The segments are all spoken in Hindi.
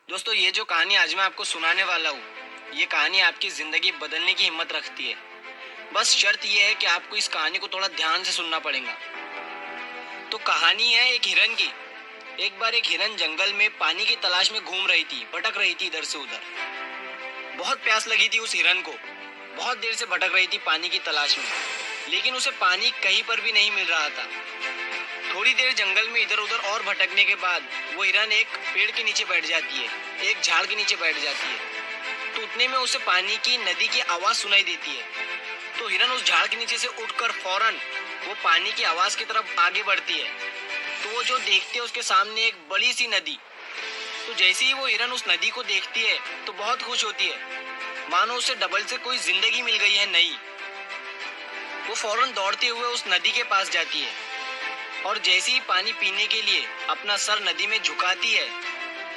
दोस्तों, ये जो कहानी आज मैं आपको सुनाने वाला हूँ, ये कहानी आपकी ज़िंदगी बदलने की हिम्मत रखती है। बस शर्त ये है कि आपको इस कहानी को थोड़ा ध्यान से सुनना पड़ेगा। तो कहानी है एक हिरन की। एक बार एक हिरन जंगल में पानी की तलाश में घूम रही थी, भटक रही थी इधर से उधर। बहुत प्यास लगी थी उस हिरन को। बहुत देर से भटक रही थी पानी की तलाश में, लेकिन उसे पानी कहीं पर भी नहीं मिल रहा था। थोड़ी देर जंगल में इधर उधर और भटकने के बाद वो हिरन एक पेड़ के नीचे बैठ जाती है, एक झाड़ के नीचे बैठ जाती है। तो उतने में उसे पानी की नदी की आवाज सुनाई देती है। तो हिरन उस झाड़ के नीचे से उठकर फौरन वो पानी की आवाज की तरफ आगे बढ़ती है। तो वो जो देखती है उसके सामने एक बड़ी सी नदी। तो जैसे ही वो हिरन उस नदी को देखती है तो बहुत खुश होती है, मानो उसे डबल से कोई जिंदगी मिल गई है नई। वो फौरन दौड़ते हुए उस नदी के पास जाती है और जैसे ही पानी पीने के लिए अपना सर नदी में झुकाती है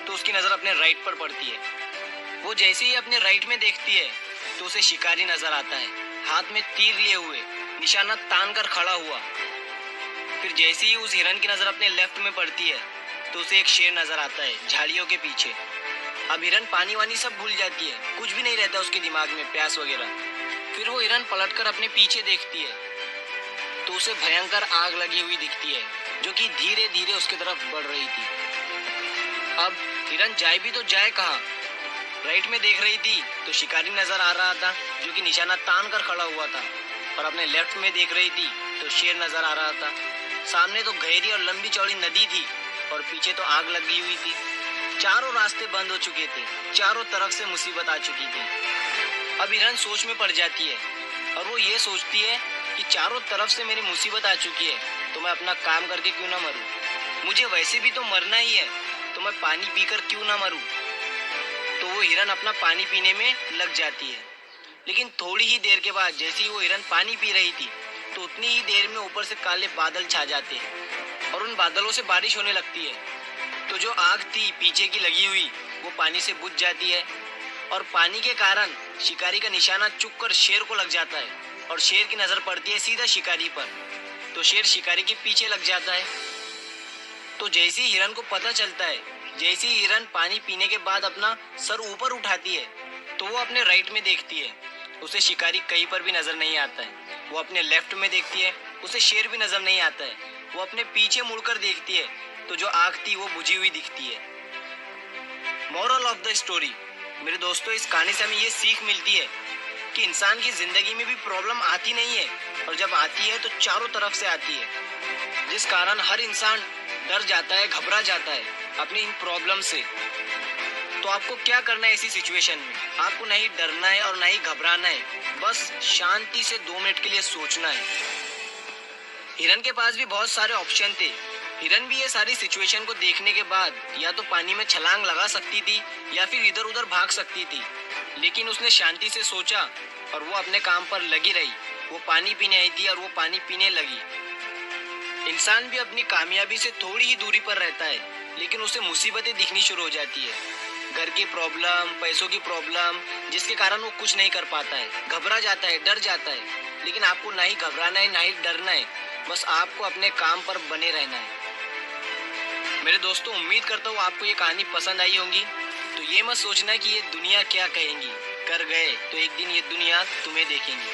तो उसकी नजर अपने राइट पर पड़ती है। वो जैसे ही अपने राइट में देखती है तो उसे शिकारी नजर आता है, हाथ में तीर लिए हुए, निशाना तान कर खड़ा हुआ। फिर जैसे ही उस हिरन की नजर अपने लेफ्ट में पड़ती है तो उसे एक शेर नजर आता है झाड़ियों के पीछे। अब हिरन पानी वानी सब भूल जाती है, कुछ भी नहीं रहता उसके दिमाग में, प्यास वगैरह। फिर वो हिरन पलटकर अपने पीछे देखती है तो उसे भयंकर आग लगी हुई दिखती है, जो कि धीरे धीरे उसकी तरफ बढ़ रही थी। अब हिरन जाए भी तो जाए कहाँ? राइट में देख रही थी तो शिकारी नजर आ रहा था, जो कि निशाना तान कर खड़ा हुआ था। और अपने लेफ्ट में देख रही थी तो शेर नजर आ रहा था। सामने तो गहरी और लंबी चौड़ी नदी थी और पीछे तो आग लगी हुई थी। चारों रास्ते बंद हो चुके थे, चारों तरफ से मुसीबत आ चुकी थी। अब हिरन सोच में पड़ जाती है और वो ये सोचती है कि चारों तरफ से मेरी मुसीबत आ चुकी है, तो मैं अपना काम करके क्यों ना मरूं? मुझे वैसे भी तो मरना ही है, तो मैं पानी पीकर क्यों ना मरूं? तो वो हिरन अपना पानी पीने में लग जाती है। लेकिन थोड़ी ही देर के बाद जैसे ही वो हिरन पानी पी रही थी तो उतनी ही देर में ऊपर से काले बादल छा जाते हैं और उन बादलों से बारिश होने लगती है। तो जो आग थी पीछे की लगी हुई वो पानी से बुझ जाती है और पानी के कारण शिकारी का निशाना चुप कर शेर को लग जाता है और शेर की नजर पड़ती है सीधा शिकारी पर। तो शेर शिकारी के पीछे लग जाता है। तो जैसे ही हिरन को पता चलता है, जैसे ही हिरन पानी पीने के बाद अपना सर ऊपर उठाती है तो वो अपने राइट में देखती है, उसे शिकारी कहीं पर भी नजर नहीं आता है। वो अपने लेफ्ट में देखती है, उसे शेर भी नजर नहीं आता है। वो अपने पीछे मुड़कर देखती है तो जो आग थी वो बुझी हुई दिखती है। मोरल ऑफ द स्टोरी, मेरे दोस्तों, इस कहानी से हमें ये सीख मिलती है कि इंसान की जिंदगी में भी प्रॉब्लम आती नहीं है, और जब आती है तो चारों तरफ से आती है, जिस कारण हर इंसान डर जाता है, घबरा जाता है अपनी इन प्रॉब्लम से। तो आपको क्या करना है ऐसी सिचुएशन में? आपको नहीं डरना है और नहीं घबराना है, बस शांति से 2 मिनट के लिए सोचना है। हिरन के पास भी बहुत सारे ऑप्शन थे। हिरन भी ये सारी सिचुएशन को देखने के बाद या तो पानी में छलांग लगा सकती थी या फिर इधर उधर भाग सकती थी, लेकिन उसने शांति से सोचा और वो अपने काम पर लगी रही। वो पानी पीने आई थी और वो पानी पीने लगी। इंसान भी अपनी कामयाबी से थोड़ी ही दूरी पर रहता है, लेकिन उसे मुसीबतें दिखनी शुरू हो जाती है। घर की प्रॉब्लम, पैसों की प्रॉब्लम, जिसके कारण वो कुछ नहीं कर पाता है, घबरा जाता है, डर जाता है। लेकिन आपको ना ही घबराना है, ना ही डरना है, बस आपको अपने काम पर बने रहना है। मेरे दोस्तों, उम्मीद करता हूँ आपको ये कहानी पसंद आई होगी। तो ये मत सोचना कि ये दुनिया क्या कहेंगी, कर गए तो एक दिन ये दुनिया तुम्हें देखेंगी।